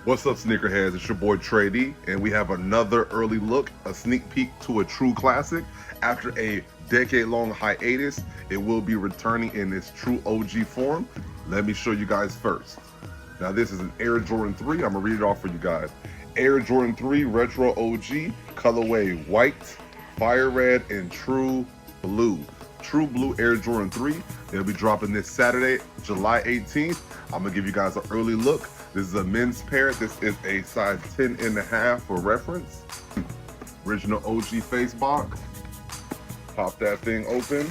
What's up, sneakerheads? It's your boy TrayD, and we have another early look, a sneak peek to a true classic. After a decade-long hiatus, it will be returning in its true OG form. Let me show you guys first. Now, this is an Air Jordan 3. I'm gonna read it off for you guys. Air Jordan 3 Retro OG, colorway white, fire red, and true blue. True blue Air Jordan 3. It'll be dropping this Saturday, July 18th. I'm gonna give you guys an early look. This is a men's pair. This is a size 10.5 for reference. Original OG face box. Pop that thing open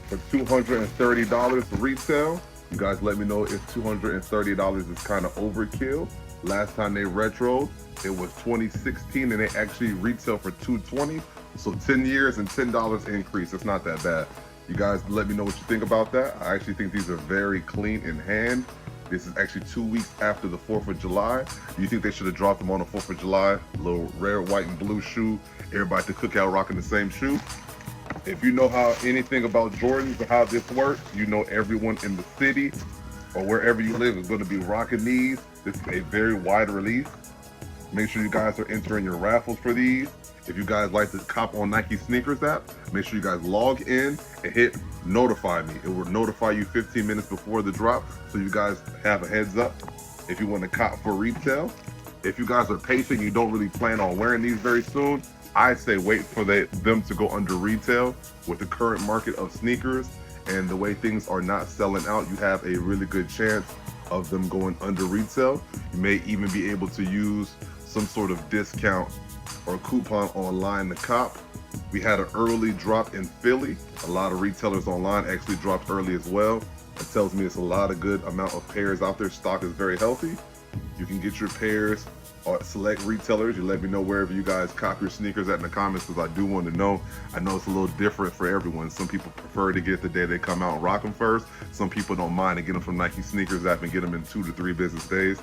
for $230 retail. You guys let me know if $230 is kind of overkill. Last time they retroed, it was 2016 and they actually retail for $220. So 10 years and $10 increase. It's not that bad. You guys let me know what you think about that. I actually think these are very clean in hand. This is actually 2 weeks after the 4th of July. You think they should have dropped them on the 4th of July? Little red, white, and blue shoe. Everybody at the cookout rocking the same shoe. If you know anything about Jordans or how this works, you know everyone in the city or wherever you live is going to be rocking these. This is a very wide release. Make sure you guys are entering your raffles for these. If you guys like to cop on Nike Sneakers app, make sure you guys log in and hit notify me. It will notify you 15 minutes before the drop, so you guys have a heads up if you want to cop for retail. If you guys are patient, you don't really plan on wearing these very soon, I say wait for them to go under retail. With the current market of sneakers and the way things are not selling out, you have a really good chance of them going under retail. You may even be able to use some sort of discount or coupon online to cop. We had an early drop in Philly. A lot of retailers online actually dropped early as well. It tells me it's a lot of good amount of pairs out there. Stock is very healthy. You can get your pairs at select retailers. You let me know wherever you guys cop your sneakers at in the comments, because I do want to know. I know it's a little different for everyone. Some people prefer to get the day they come out and rock them first. Some people don't mind and get them from Nike Sneakers app and get them in 2 to 3 business days.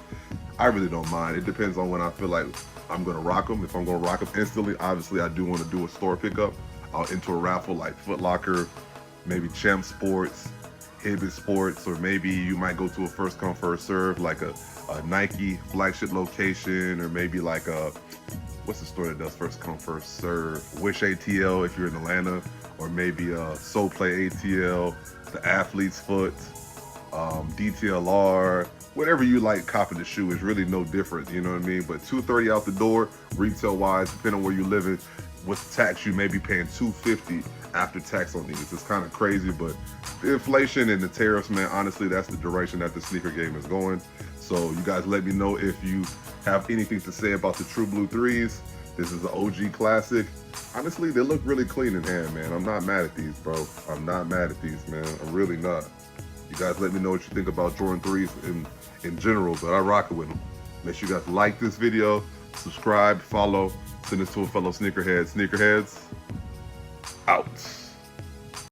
I really don't mind. It depends on when I feel like I'm gonna rock them. If I'm gonna rock them instantly, obviously I do want to do a store pickup. I'll enter a raffle like Foot Locker, maybe Champ Sports, Hibbett Sports, or maybe you might go to a first come first serve like a Nike flagship location, or maybe like what's the store that does first come first serve? Wish ATL if you're in Atlanta, or maybe Soul Play ATL, the Athlete's Foot, DTLR. Whatever you like copping the shoe is really no different, you know what I mean? But $230 out the door, retail wise, depending on where you live in, with tax you may be paying $250 after tax on these. It's kind of crazy, but the inflation and the tariffs, man, honestly, that's the direction that the sneaker game is going. So you guys let me know if you have anything to say about the True Blue 3s. This is an OG classic. Honestly, they look really clean in hand, man. I'm not mad at these, bro. I'm not mad at these, man. I'm really not. You guys let me know what you think about Jordan 3s in general, but I rock it with them. Make sure you guys like this video, subscribe, follow, send this to a fellow sneakerhead. Sneakerheads, out.